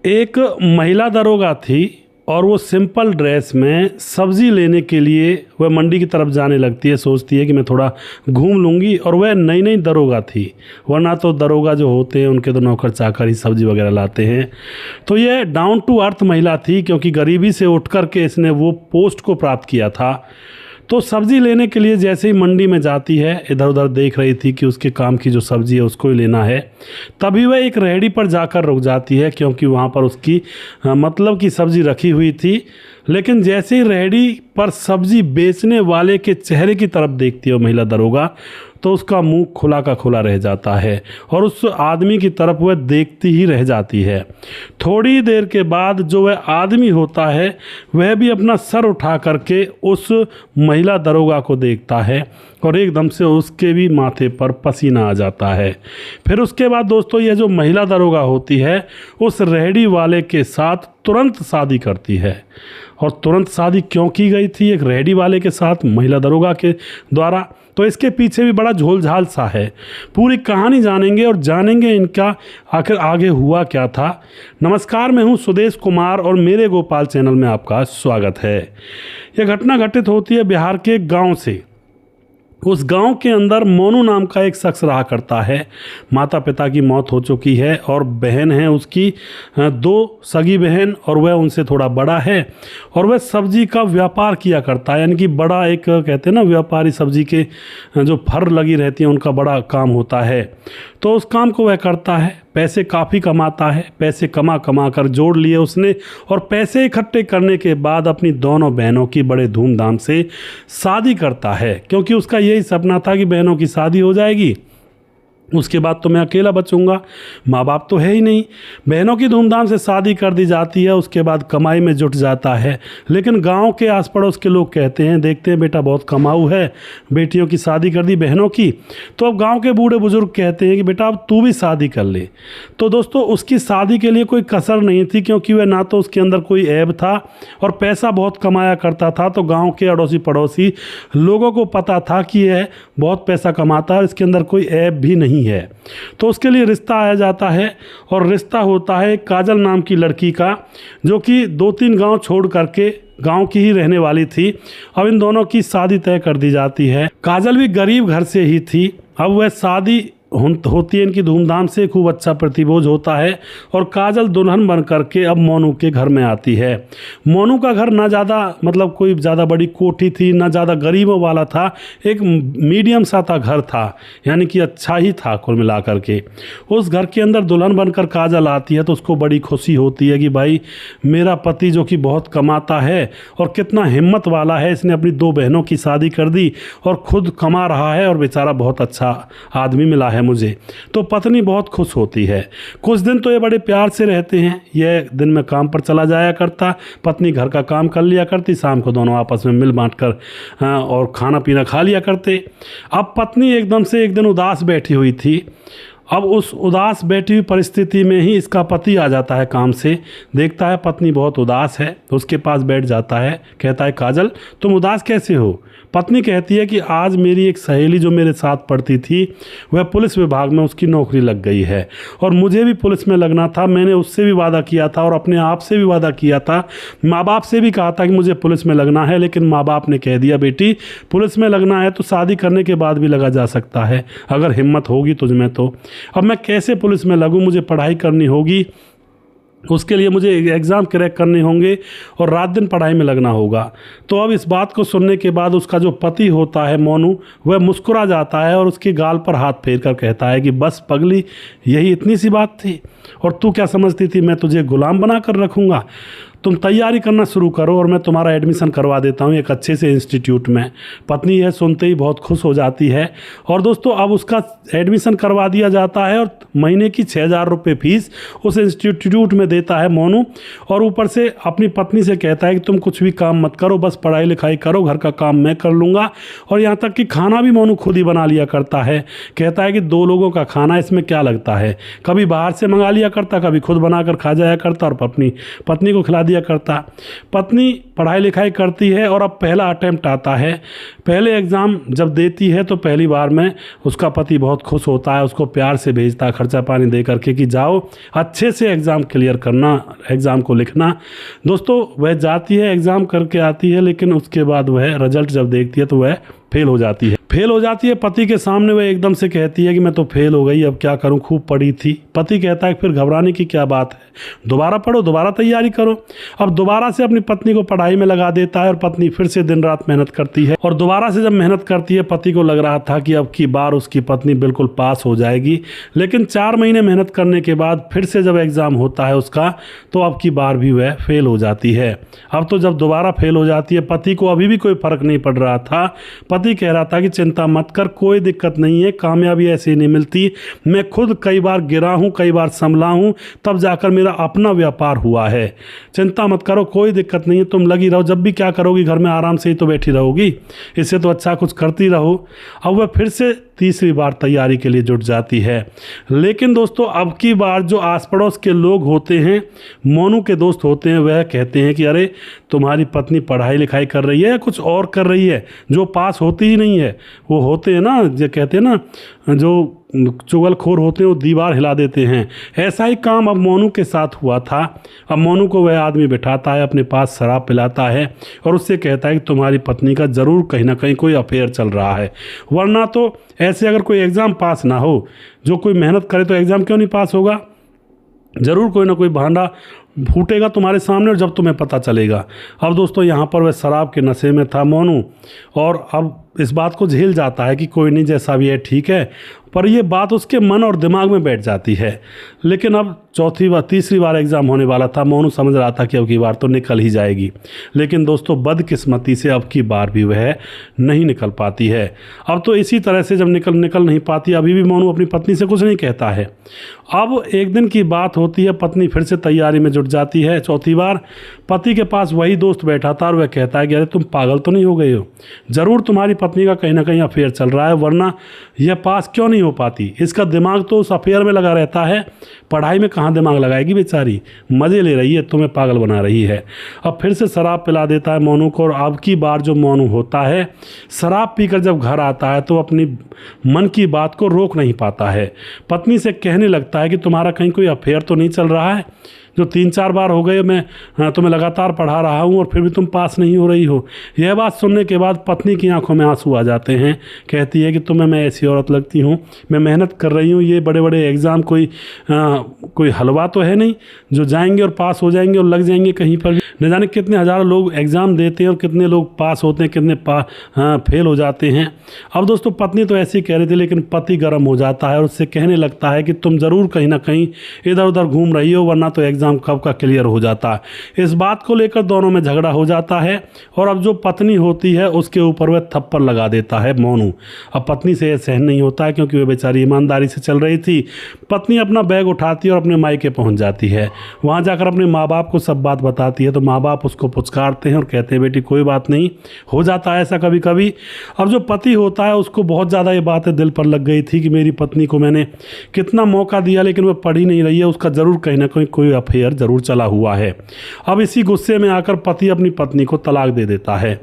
एक महिला दरोगा थी और वो सिंपल ड्रेस में सब्ज़ी लेने के लिए वह मंडी की तरफ जाने लगती है। सोचती है कि मैं थोड़ा घूम लूँगी, और वह नई नई दरोगा थी, वरना तो दरोगा जो होते हैं उनके तो नौकर चाकर ही सब्ज़ी वगैरह लाते हैं। तो ये डाउन टू अर्थ महिला थी, क्योंकि गरीबी से उठ कर के इसने वो पोस्ट को प्राप्त किया था। तो सब्ज़ी लेने के लिए जैसे ही मंडी में जाती है, इधर उधर देख रही थी कि उसके काम की जो सब्ज़ी है उसको ही लेना है, तभी वह एक रेहड़ी पर जाकर रुक जाती है, क्योंकि वहाँ पर उसकी मतलब की सब्ज़ी रखी हुई थी। लेकिन जैसे ही रेहड़ी पर सब्ज़ी बेचने वाले के चेहरे की तरफ देखती है वो महिला दरोगा, तो उसका मुंह खुला का खुला रह जाता है और उस आदमी की तरफ वह देखती ही रह जाती है। थोड़ी देर के बाद जो वह आदमी होता है वह भी अपना सर उठा करके उस महिला दरोगा को देखता है और एकदम से उसके भी माथे पर पसीना आ जाता है। फिर उसके बाद दोस्तों, यह जो महिला दरोगा होती है उस रेहड़ी वाले के साथ तुरंत शादी करती है। और तुरंत शादी क्यों की गई थी एक रेहड़ी वाले के साथ महिला दरोगा के द्वारा, तो इसके पीछे भी बड़ा झोलझाल सा है। पूरी कहानी जानेंगे और जानेंगे इनका आखिर आगे हुआ क्या था। नमस्कार, मैं हूं सुदेश कुमार और मेरे गोपाल चैनल में आपका स्वागत है। यह घटना घटित होती है बिहार के गांव से। उस गांव के अंदर मोनू नाम का एक शख्स रहा करता है। माता पिता की मौत हो चुकी है और बहन है उसकी 2 सगी बहन, और वह उनसे थोड़ा बड़ा है और वह सब्जी का व्यापार किया करता है। यानी कि बड़ा एक कहते हैं ना, व्यापारी सब्जी के जो फर लगी रहती हैं उनका बड़ा काम होता है। तो उस काम को वह करता है, पैसे काफ़ी कमाता है। पैसे कमा कमा कर जोड़ लिए उसने, और पैसे इकट्ठे करने के बाद अपनी दोनों बहनों की बड़े धूमधाम से शादी करता है, क्योंकि उसका यही सपना था कि बहनों की शादी हो जाएगी, उसके बाद तो मैं अकेला बचूंगा, माँ बाप तो है ही नहीं। बहनों की धूमधाम से शादी कर दी जाती है, उसके बाद कमाई में जुट जाता है। लेकिन गांव के आस पड़ोस के लोग कहते हैं, देखते हैं बेटा बहुत कमाऊ है, बेटियों की शादी कर दी बहनों की। तो अब गांव के बूढ़े बुजुर्ग कहते हैं कि बेटा अब तू भी शादी कर ले। तो दोस्तों, उसकी शादी के लिए कोई कसर नहीं थी, क्योंकि वह ना तो उसके अंदर कोई ऐब था और पैसा बहुत कमाया करता था। तो गाँव के अड़ोसी पड़ोसी लोगों को पता था कि यह बहुत पैसा कमाता है, इसके अंदर कोई ऐब भी नहीं है। तो उसके लिए रिश्ता आया जाता है, और रिश्ता होता है काजल नाम की लड़की का, जो कि 2-3 गांव छोड़ करके गांव की ही रहने वाली थी। अब इन दोनों की शादी तय कर दी जाती है। काजल भी गरीब घर से ही थी। अब वह शादी होती है इनकी धूमधाम से, खूब अच्छा प्रतिभोज होता है, और काजल दुल्हन बन करके अब मोनू के घर में आती है। मोनू का घर ना ज़्यादा मतलब कोई ज़्यादा बड़ी कोठी थी, ना ज़्यादा गरीबों वाला था, एक मीडियम सा था घर था, यानी कि अच्छा ही था कुल मिला करके। उस घर के अंदर दुल्हन बनकर काजल आती है तो उसको बड़ी खुशी होती है कि भाई मेरा पति जो कि बहुत कमाता है और कितना हिम्मत वाला है, इसने अपनी 2 बहनों की शादी कर दी और खुद कमा रहा है, और बेचारा बहुत अच्छा आदमी मिला है मुझे। तो पत्नी बहुत खुश होती है। कुछ दिन तो ये बड़े प्यार से रहते हैं। यह दिन में काम पर चला जाया करता, पत्नी घर का काम कर लिया करती, शाम को दोनों आपस में मिल बांट कर और खाना पीना खा लिया करते। अब पत्नी एकदम से एक दिन उदास बैठी हुई थी। अब उस उदास बैठी हुई परिस्थिति में ही इसका पति आ जाता है काम से, देखता है पत्नी बहुत उदास है, तो उसके पास बैठ जाता है, कहता है काजल तुम उदास कैसे हो? पत्नी कहती है कि आज मेरी एक सहेली जो मेरे साथ पढ़ती थी वह पुलिस विभाग में उसकी नौकरी लग गई है, और मुझे भी पुलिस में लगना था। मैंने उससे भी वादा किया था और अपने आप से भी वादा किया था, माँ बाप से भी कहा था कि मुझे पुलिस में लगना है, लेकिन माँ बाप ने कह दिया बेटी पुलिस में लगना है तो शादी करने के बाद भी लगा जा सकता है, अगर हिम्मत होगी तुझमें तो। अब मैं कैसे पुलिस में लगूं? मुझे पढ़ाई करनी होगी, उसके लिए मुझे एग्ज़ाम क्रैक करने होंगे और रात दिन पढ़ाई में लगना होगा। तो अब इस बात को सुनने के बाद उसका जो पति होता है मोनू, वह मुस्कुरा जाता है और उसके गाल पर हाथ फेर कर कहता है कि बस पगली, यही इतनी सी बात थी, और तू क्या समझती थी मैं तुझे गुलाम बना कर रखूँगा? तुम तैयारी करना शुरू करो और मैं तुम्हारा एडमिशन करवा देता हूँ एक अच्छे से इंस्टीट्यूट में। पत्नी यह सुनते ही बहुत खुश हो जाती है, और दोस्तों अब उसका एडमिशन करवा दिया जाता है, और महीने की 6,000 रुपये फीस उस इंस्टीट्यूट में देता है मोनू, और ऊपर से अपनी पत्नी से कहता है कि तुम कुछ भी काम मत करो, बस पढ़ाई लिखाई करो, घर का काम मैं कर लूँगा। और यहाँ तक कि खाना भी मोनू खुद ही बना लिया करता है। कहता है कि 2 लोगों का खाना इसमें क्या लगता है, कभी बाहर से मंगा लिया करता, कभी खुद बना कर खा जाया करता और अपनी पत्नी को खिला दिया करता। पत्नी पढ़ाई लिखाई करती है और अब पहला अटेम्प्ट आता है। पहले एग्ज़ाम जब देती है तो पहली बार में उसका पति बहुत खुश होता है, उसको प्यार से भेजता है खर्चा पानी दे करके कि जाओ अच्छे से एग्ज़ाम क्लियर करना, एग्ज़ाम को लिखना। दोस्तों वह जाती है, एग्ज़ाम करके आती है, लेकिन उसके बाद वह रिजल्ट जब देखती है तो वह फेल हो जाती है। फेल हो जाती है पति के सामने वह एकदम से कहती है कि मैं तो फेल हो गई, अब क्या करूं, खूब पढ़ी थी। पति कहता है फिर घबराने की क्या बात है, दोबारा पढ़ो, दोबारा तैयारी करो। अब दोबारा से अपनी पत्नी को पढ़ाई में लगा देता है और पत्नी फिर से दिन रात मेहनत करती है। और दोबारा से जब मेहनत करती है, पति को लग रहा था कि अब की बार उसकी पत्नी बिल्कुल पास हो जाएगी, लेकिन 4 महीने मेहनत करने के बाद फिर से जब एग्ज़ाम होता है उसका, तो अब की बार भी वह फेल हो जाती है। अब तो जब दोबारा फेल हो जाती है, पति को अभी भी कोई फ़र्क नहीं पड़ रहा था। पति कह रहा था कि चिंता मत कर, कोई दिक्कत नहीं है, कामयाबी ऐसे ही नहीं मिलती, मैं खुद कई बार गिरा हूँ, कई बार संभला हूँ, तब जाकर मेरा अपना व्यापार हुआ है। चिंता मत करो, कोई दिक्कत नहीं है, तुम लगी रहो, जब भी क्या करोगी घर में आराम से ही तो बैठी रहोगी, इससे तो अच्छा कुछ करती रहो। अब वह फिर से तीसरी बार तैयारी के लिए जुट जाती है। लेकिन दोस्तों अब की बार जो आस पड़ोस के लोग होते हैं, मोनू के दोस्त होते हैं, वह कहते हैं कि अरे तुम्हारी पत्नी पढ़ाई लिखाई कर रही है या कुछ और कर रही है, जो पास होती ही नहीं है। वो होते हैं ना, जो कहते हैं ना, जो चुगलखोर होते हैं वो दीवार हिला देते हैं। ऐसा ही काम अब मोनू के साथ हुआ था। अब मोनू को वह आदमी बिठाता है, अपने पास शराब पिलाता है और उससे कहता है कि तुम्हारी पत्नी का ज़रूर कहीं ना कहीं कोई अफेयर चल रहा है, वरना तो ऐसे अगर कोई एग्ज़ाम पास ना हो, जो कोई मेहनत करे तो एग्ज़ाम क्यों नहीं पास होगा, ज़रूर कोई ना कोई बहाना फूटेगा तुम्हारे सामने और जब तुम्हें पता चलेगा। अब दोस्तों यहाँ पर वह शराब के नशे में था मोनू, और अब इस बात को झेल जाता है कि कोई नहीं, जैसा भी है ठीक है, पर यह बात उसके मन और दिमाग में बैठ जाती है। लेकिन अब तीसरी बार एग्ज़ाम होने वाला था। मोनू समझ रहा था कि अब की बार तो निकल ही जाएगी, लेकिन दोस्तों बदकिस्मती से अब की बार भी वह नहीं निकल पाती है। अब तो इसी तरह से जब निकल नहीं पाती, अभी भी मोनू अपनी पत्नी से कुछ नहीं कहता है। अब एक दिन की बात होती है, पत्नी फिर से तैयारी में जुट जाती है। चौथी बार पति के पास वही दोस्त बैठा था और वह कहता है कि अरे तुम पागल तो नहीं हो गए हो, ज़रूर तुम्हारी पत्नी का कहीं ना कहीं अफेयर चल रहा है, वरना यह पास क्यों नहीं हो पाती। इसका दिमाग तो उस अफेयर में लगा रहता है, पढ़ाई में कहाँ दिमाग लगाएगी बेचारी, मज़े ले रही है, तुम्हें पागल बना रही है। अब फिर से शराब पिला देता है मोनू को, और अब की बार जो मोनू होता है, शराब पीकर जब घर आता है तो अपनी मन की बात को रोक नहीं पाता है। पत्नी से कहने लगता है कि तुम्हारा कहीं कोई अफेयर तो नहीं चल रहा है, जो 3-4 बार हो गए मैं तुम्हें लगातार पढ़ा रहा हूँ और फिर भी तुम पास नहीं हो रही हो। यह बात सुनने के बाद पत्नी की आंखों में आंसू आ जाते हैं। कहती है कि तुम्हें मैं ऐसी औरत लगती हूँ, मैं मेहनत कर रही हूँ, ये बड़े बड़े एग्ज़ाम कोई हलवा तो है नहीं जो जाएंगे और पास हो जाएंगे और लग जाएंगे कहीं पर भी। न जाने कितने हज़ारों लोग एग्ज़ाम देते हैं और कितने लोग पास होते हैं, कितने फेल हो जाते हैं। अब दोस्तों पत्नी तो ऐसे ही कह रही थी, लेकिन पति गर्म हो जाता है और उससे कहने लगता है कि तुम ज़रूर कहीं ना कहीं इधर उधर घूम रही हो, वरना तो एग्ज़ाम कब का क्लियर हो जाता है। इस बात को लेकर दोनों में झगड़ा हो जाता है और अब जो पत्नी होती है उसके ऊपर वह थप्पड़ लगा देता है मोनू। अब पत्नी से यह सहन नहीं होता है, क्योंकि वह बेचारी ईमानदारी से चल रही थी। पत्नी अपना बैग उठाती है और अपने मायके पहुंच जाती है। वहां जाकर अपने माँ बाप को सब बात बताती है, तो माँ बाप उसको पुचकारते हैं और कहते हैं बेटी कोई बात नहीं, हो जाता है ऐसा कभी कभी। अब जो पति होता है उसको बहुत ज़्यादा ये बातें दिल पर लग गई थी कि मेरी पत्नी को मैंने कितना मौका दिया, लेकिन वह पढ़ ही नहीं रही है, उसका ज़रूर कहीं ना कहीं कोई अफेयर ज़रूर चला हुआ है। अब इसी गुस्से में आकर पति अपनी पत्नी को तलाक दे देता है।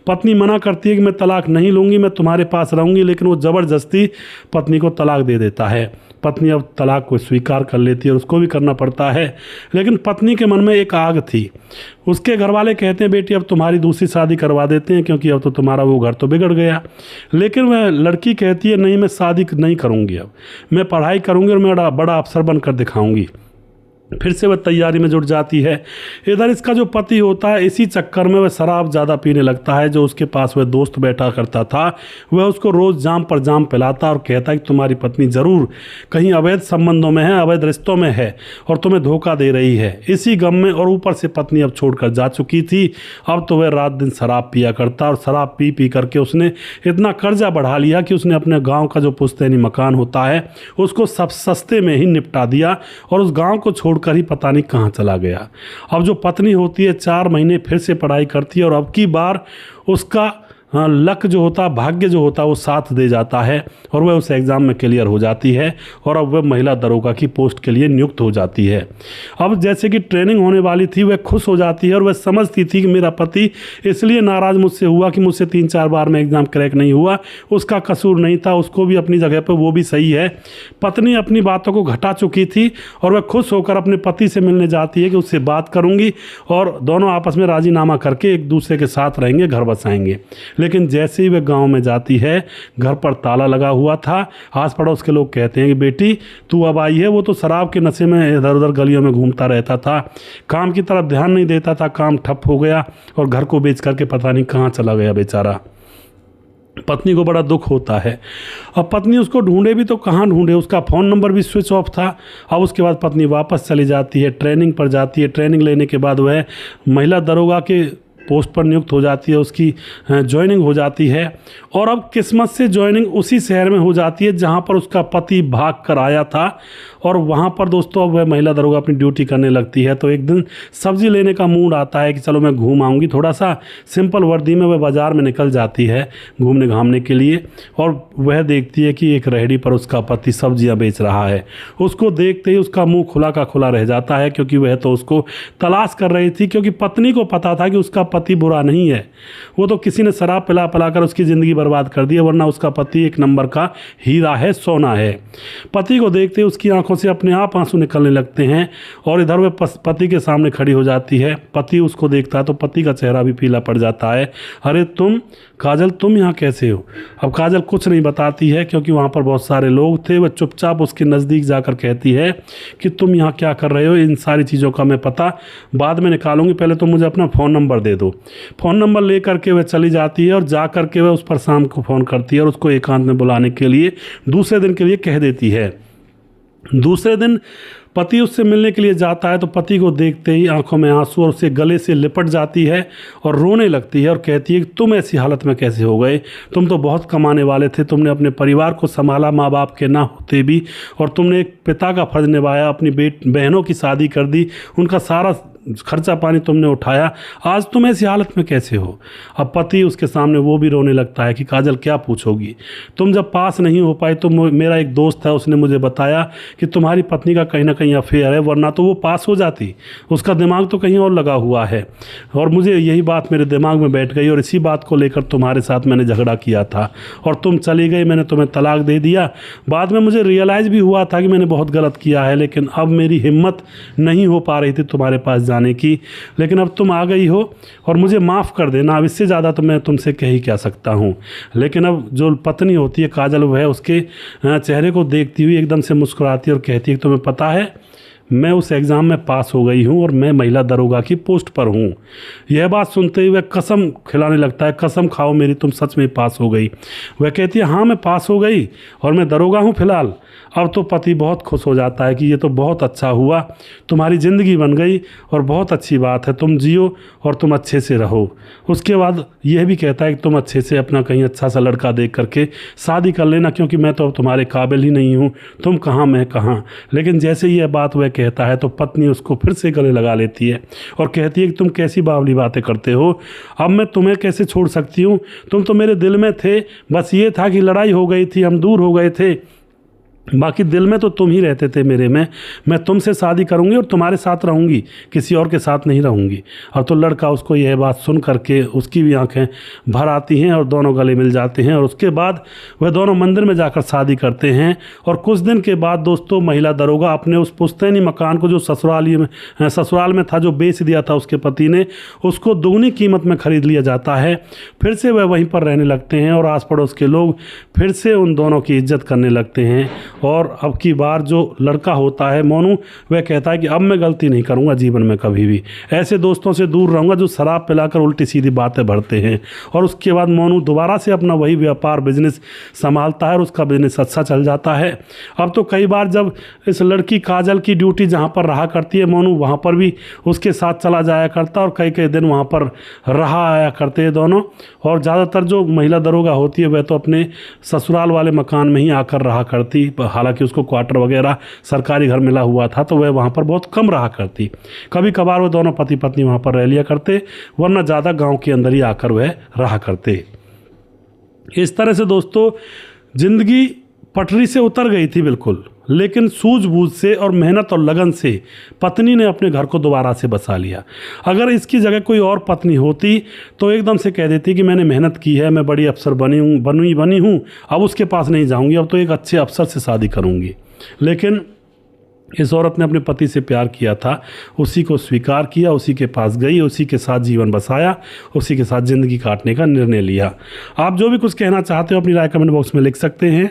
पत्नी मना करती है कि मैं तलाक नहीं लूँगी, मैं तुम्हारे पास रहूँगी, लेकिन वो ज़बरदस्ती पत्नी को तलाक दे देता है। पत्नी अब तलाक को स्वीकार कर लेती है और उसको भी करना पड़ता है, लेकिन पत्नी के मन में एक आग थी। उसके घर वाले कहते हैं बेटी अब तुम्हारी दूसरी शादी करवा देते हैं, क्योंकि अब तो तुम्हारा वो घर तो बिगड़ गया। लेकिन वह लड़की कहती है नहीं, मैं शादी नहीं करूँगी, अब मैं पढ़ाई करूँगी और मैं बड़ा अफसर बनकर दिखाऊँगी। फिर से वह तैयारी में जुट जाती है। इधर इसका जो पति होता है, इसी चक्कर में वह शराब ज़्यादा पीने लगता है। जो उसके पास वह दोस्त बैठा करता था, वह उसको रोज़ जाम पर जाम पिलाता और कहता है कि तुम्हारी पत्नी ज़रूर कहीं अवैध संबंधों में है, अवैध रिश्तों में है और तुम्हें धोखा दे रही है। इसी गम में, और ऊपर से पत्नी अब छोड़कर जा चुकी थी, अब तो वह रात दिन शराब पिया करता और शराब पी पी करके उसने इतना कर्जा बढ़ा लिया कि उसने अपने गाँव का जो पुश्तैनी मकान होता है उसको सब सस्ते में ही निपटा दिया और उस गाँव को छोड़ कर ही पता नहीं कहाँ चला गया। अब जो पत्नी होती है 4 महीने फिर से पढ़ाई करती है और अब की बार उसका हाँ, लक जो होता, भाग्य जो होता वो साथ दे जाता है और वह उस एग्ज़ाम में क्लियर हो जाती है और अब वह महिला दरोगा की पोस्ट के लिए नियुक्त हो जाती है। अब जैसे कि ट्रेनिंग होने वाली थी, वह खुश हो जाती है और वह समझती थी कि मेरा पति इसलिए नाराज़ मुझसे हुआ कि मुझसे 3-4 बार में एग्ज़ाम क्रैक नहीं हुआ, उसका कसूर नहीं था, उसको भी अपनी जगह पर वो भी सही है। पत्नी अपनी बातों को घटा चुकी थी और वह खुश होकर अपने पति से मिलने जाती है कि उससे बात करूँगी और दोनों आपस में राजीनामा करके एक दूसरे के साथ रहेंगे, घर बसाएंगे। लेकिन जैसे ही वह गांव में जाती है, घर पर ताला लगा हुआ था। आस पड़ोस के लोग कहते हैं कि बेटी तू अब आई है, वो तो शराब के नशे में इधर उधर गलियों में घूमता रहता था, काम की तरफ ध्यान नहीं देता था, काम ठप हो गया और घर को बेच करके पता नहीं कहाँ चला गया बेचारा। पत्नी को बड़ा दुख होता है। अब पत्नी उसको ढूंढे भी तो कहाँ ढूंढे, उसका फ़ोन नंबर भी स्विच ऑफ था। अब उसके बाद पत्नी वापस चली जाती है, ट्रेनिंग पर जाती है। ट्रेनिंग लेने के बाद वह महिला दरोगा के पोस्ट पर नियुक्त हो जाती है, उसकी ज्वाइनिंग हो जाती है और अब किस्मत से ज्वाइनिंग उसी शहर में हो जाती है जहां पर उसका पति भाग कर आया था और वहां पर दोस्तों अब वह महिला दरोगा अपनी ड्यूटी करने लगती है। तो एक दिन सब्जी लेने का मूड आता है कि चलो मैं घूम आऊँगी, थोड़ा सा सिंपल वर्दी में वह बाज़ार में निकल जाती है घूमने घामने के लिए और वह देखती है कि एक रेहड़ी पर उसका पति सब्जियाँ बेच रहा है। उसको देखते ही उसका मुँह खुला का खुला रह जाता है क्योंकि वह तो उसको तलाश कर रही थी, क्योंकि पत्नी को पता था कि उसका पति बुरा नहीं है, वो तो किसी ने शराब पिला पिला कर उसकी ज़िंदगी बर्बाद कर दी है, वरना उसका पति एक नंबर का हीरा है, सोना है। पति को देखते उसकी आंखों से अपने आप आंसू निकलने लगते हैं और इधर वह पति के सामने खड़ी हो जाती है। पति उसको देखता है तो पति का चेहरा भी पीला पड़ जाता है। अरे तुम काजल, तुम यहाँ कैसे हो? अब काजल कुछ नहीं बताती है क्योंकि वहाँ पर बहुत सारे लोग थे। वह चुपचाप उसके नज़दीक जाकर कहती है कि तुम यहाँ क्या कर रहे हो? इन सारी चीज़ों का मैं पता बाद में निकालूंगी, पहले तुम मुझे अपना फ़ोन नंबर दे दो। फ़ोन नंबर ले करके वह चली जाती है और जा करके वह उस पर शाम को फ़ोन करती है और उसको एकांत में बुलाने के लिए दूसरे दिन के लिए कह देती है। दूसरे दिन पति उससे मिलने के लिए जाता है तो पति को देखते ही आंखों में आंसू और उसे गले से लिपट जाती है और रोने लगती है और कहती है कि तुम ऐसी हालत में कैसे हो गए? तुम तो बहुत कमाने वाले थे, तुमने अपने परिवार को संभाला माँ बाप के ना होते भी, और तुमने एक पिता का फर्ज निभाया, अपनी बहनों की शादी कर दी, उनका सारा खर्चा पानी तुमने उठाया, आज तुम ऐसी हालत में कैसे हो? अब पति उसके सामने वो भी रोने लगता है कि काजल क्या पूछोगी, तुम जब पास नहीं हो पाई तो मेरा एक दोस्त है, उसने मुझे बताया कि तुम्हारी पत्नी का कहीं ना कहीं अफेयर है, वरना तो वो पास हो जाती, उसका दिमाग तो कहीं और लगा हुआ है। और मुझे यही बात मेरे दिमाग में बैठ गई और इसी बात को लेकर तुम्हारे साथ मैंने झगड़ा किया था और तुम चली गई, मैंने तुम्हें तलाक दे दिया। बाद में मुझे रियलाइज़ भी हुआ था कि मैंने बहुत गलत किया है, लेकिन अब मेरी हिम्मत नहीं हो पा रही थी तुम्हारे पास जाने की, लेकिन अब तुम आ गई हो और मुझे माफ़ कर देना, अब इससे ज़्यादा तो मैं तुमसे कह ही क्या सकता हूँ। लेकिन अब जो पत्नी होती है काजल, वह उसके चेहरे को देखती हुई एकदम से मुस्कुराती है और कहती है कि तुम्हें पता है मैं उस एग्ज़ाम में पास हो गई हूँ और मैं महिला दरोगा की पोस्ट पर हूँ। यह बात सुनते ही वह कसम खिलाने लगता है, कसम खाओ मेरी तुम सच में पास हो गई। वह कहती है हाँ मैं पास हो गई और मैं दरोगा हूँ फ़िलहाल। अब तो पति बहुत खुश हो जाता है कि ये तो बहुत अच्छा हुआ, तुम्हारी ज़िंदगी बन गई और बहुत अच्छी बात है, तुम जियो और तुम अच्छे से रहो। उसके बाद यह भी कहता है कि तुम अच्छे से अपना कहीं अच्छा सा लड़का देख करके शादी कर लेना, क्योंकि मैं तो अब तुम्हारे काबिल ही नहीं हूँ, तुम कहाँ मैं कहाँ। लेकिन जैसे ही यह बात वह कहता है तो पत्नी उसको फिर से गले लगा लेती है और कहती है कि तुम कैसी बावली बातें करते हो, अब मैं तुम्हें कैसे छोड़ सकती हूँ, तुम तो मेरे दिल में थे, बस ये था कि लड़ाई हो गई थी, हम दूर हो गए थे, बाकी दिल में तो तुम ही रहते थे मेरे में। मैं तुमसे शादी करूंगी और तुम्हारे साथ रहूंगी, किसी और के साथ नहीं रहूंगी। अब तो लड़का उसको यह बात सुन करके उसकी भी आंखें भर आती हैं और दोनों गले मिल जाते हैं और उसके बाद वह दोनों मंदिर में जाकर शादी करते हैं। और कुछ दिन के बाद दोस्तों महिला दरोगा अपने उस पुश्तैनी मकान को जो ससुराल में था, जो बेच दिया था उसके पति ने, उसको दुगनी कीमत में खरीद लिया जाता है। फिर से वह वहीं पर रहने लगते हैं और आस पड़ोस के लोग फिर से उन दोनों की इज्जत करने लगते हैं। और अब की बार जो लड़का होता है मोनू, वह कहता है कि अब मैं गलती नहीं करूंगा जीवन में कभी भी, ऐसे दोस्तों से दूर रहूंगा जो शराब पिलाकर उल्टी सीधी बातें भरते हैं। और उसके बाद मोनू दोबारा से अपना वही व्यापार बिजनेस संभालता है और उसका बिजनेस अच्छा चल जाता है। अब तो कई बार जब इस लड़की काजल की ड्यूटी जहाँ पर रहा करती है, मोनू वहाँ पर भी उसके साथ चला जाया करता और कई कई दिन वहाँ पर रहा आया करते हैं दोनों। और ज़्यादातर जो महिला दरोगा होती है वह तो अपने ससुराल वाले मकान में ही आकर रहा करती, हालांकि उसको क्वार्टर वगैरह सरकारी घर मिला हुआ था तो वह वहाँ पर बहुत कम रहा करती। कभी कभार वो दोनों पति पत्नी वहाँ पर रह लिया करते, वरना ज़्यादा गांव के अंदर ही आकर वह रहा करते। इस तरह से दोस्तों ज़िंदगी पटरी से उतर गई थी बिल्कुल, लेकिन सूझबूझ से और मेहनत और लगन से पत्नी ने अपने घर को दोबारा से बसा लिया। अगर इसकी जगह कोई और पत्नी होती तो एकदम से कह देती कि मैंने मेहनत की है, मैं बड़ी अफसर बनी हूँ, अब उसके पास नहीं जाऊँगी, अब तो एक अच्छे अफसर से शादी करूँगी। लेकिन इस औरत ने अपने पति से प्यार किया था, उसी को स्वीकार किया, उसी के पास गई, उसी के साथ जीवन बसाया, उसी के साथ ज़िंदगी काटने का निर्णय लिया। आप जो भी कुछ कहना चाहते हो अपनी राय कमेंट बॉक्स में लिख सकते हैं,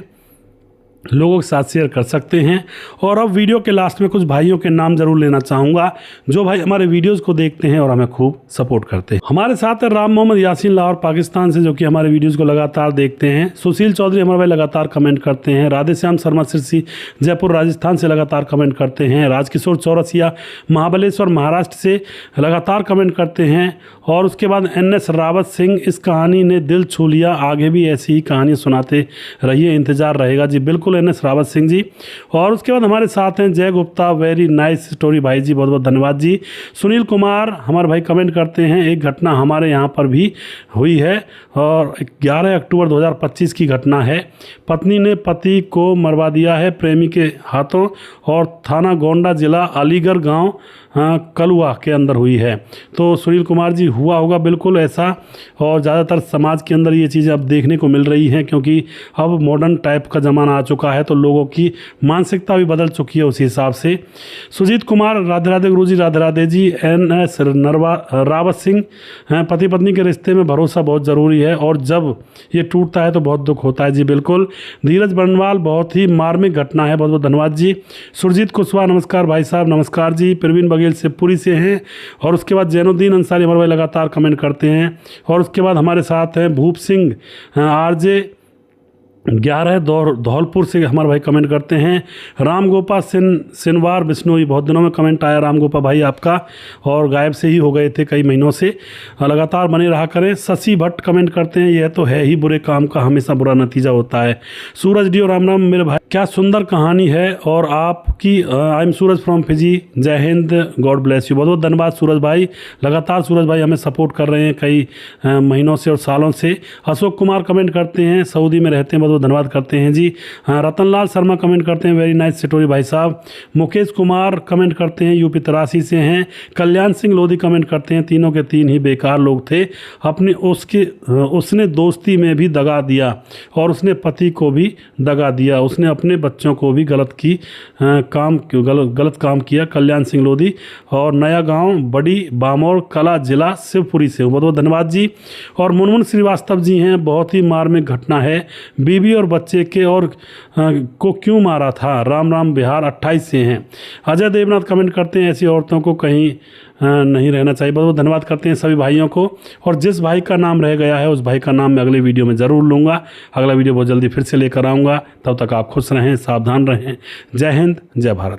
लोगों के साथ शेयर कर सकते हैं। और अब वीडियो के लास्ट में कुछ भाइयों के नाम जरूर लेना चाहूँगा जो भाई हमारे वीडियोस को देखते हैं और हमें खूब सपोर्ट करते हैं। हमारे साथ है राम मोहम्मद यासीन लाहौर पाकिस्तान से, जो कि हमारे वीडियोस को लगातार देखते हैं। सुशील चौधरी हमारे भाई लगातार कमेंट करते हैं। राधेश्याम शर्मा सिरसी जयपुर राजस्थान से लगातार कमेंट करते हैं। राजकिशोर चौरसिया महाबलेश्वर महाराष्ट्र से लगातार कमेंट करते हैं। और उसके बाद NS रावत सिंह, इस कहानी ने दिल छू लिया, आगे भी ऐसी ही कहानी सुनाते रहिए, इंतजार रहेगा। जी बिल्कुल NS रावत सिंह जी। और उसके बाद हमारे साथ हैं जय गुप्ता, वेरी नाइस स्टोरी भाई जी, बहुत बहुत धन्यवाद जी। सुनील कुमार हमारे भाई कमेंट करते हैं, एक घटना हमारे यहाँ पर भी हुई है और 11 अक्टूबर 2025 की घटना है। पत्नी ने पति को मरवा दिया है प्रेमी के हाथों, और थाना गोंडा जिला अलीगढ़ गांव कलुआ के अंदर हुई है। तो सुनील कुमार जी हुआ होगा बिल्कुल ऐसा, और ज़्यादातर समाज के अंदर ये चीज़ें अब देखने को मिल रही हैं, क्योंकि अब मॉडर्न टाइप का ज़माना आ चुका है, तो लोगों की मानसिकता भी बदल चुकी है उसी हिसाब से। सुजीत कुमार, राधे राधे गुरु जी, राधे राधे जी। NS रावत सिंह, पति पत्नी के रिश्ते में भरोसा बहुत ज़रूरी है, और जब ये टूटता है तो बहुत दुख होता है। जी बिल्कुल। धीरज बनवाल, बहुत ही मार्मिक घटना है, बहुत बहुत धन्यवाद जी। सुरजीत कुशवाहा, नमस्कार भाई साहब, नमस्कार जी। प्रवीण बघेल शिवपुरी से हैं। और उसके बाद जैनुद्दीन अंसारी हमारे भाई लगातार कमेंट करते हैं। और उसके बाद हमारे साथ हैं भूप सिंह RJ 11 धौलपुर से हमारे भाई कमेंट करते हैं। राम गोपा सिनवार बिश्नोई, बहुत दिनों में कमेंट आया राम गोपा भाई आपका, और गायब से ही हो गए थे कई महीनों से, लगातार बने रहा करें। शशि भट्ट कमेंट करते हैं, यह तो है ही बुरे काम का हमेशा बुरा नतीजा होता है। सूरज डी, राम राम मेरे भाई, क्या सुंदर कहानी है, और आपकी I am Suraj from Fiji, जय हिंद, गॉड ब्लेस यू। बहुत बहुत धन्यवाद सूरज भाई, लगातार सूरज भाई हमें सपोर्ट कर रहे हैं कई महीनों से और सालों से। अशोक कुमार कमेंट करते हैं, सऊदी में रहते हैं, बहुत धन्यवाद करते हैं जी। रतनलाल शर्मा कमेंट करते हैं, वेरी नाइस स्टोरी भाई साहब। मुकेश कुमार कमेंट करते हैं, यूपी 83 से हैं। कल्याण सिंह लोधी कमेंट करते हैं, तीनों के तीन ही बेकार लोग थे, उसने दोस्ती में भी दगा दिया, और उसने पति को भी दगा दिया, उसने अपने बच्चों को भी गलत काम किया। कल्याण सिंह लोधी, और नया गांव बड़ी बामौर कला जिला शिवपुरी से, बहुत बहुत धन्यवाद जी। और मुनमुन श्रीवास्तव जी हैं, बहुत ही मार्मिक घटना है, बीवी और बच्चे के और को क्यों मारा था, राम राम बिहार 28 से हैं। अजय देवनाथ कमेंट करते हैं, ऐसी औरतों को कहीं नहीं रहना चाहिए। बहुत बहुत धन्यवाद करते हैं सभी भाइयों को। और जिस भाई का नाम रह गया है उस भाई का नाम मैं अगले वीडियो में ज़रूर लूँगा। अगला वीडियो बहुत जल्दी फिर से लेकर आऊँगा, तब तक आप खुश रहें, सावधान रहें। जय हिंद, जय भारत।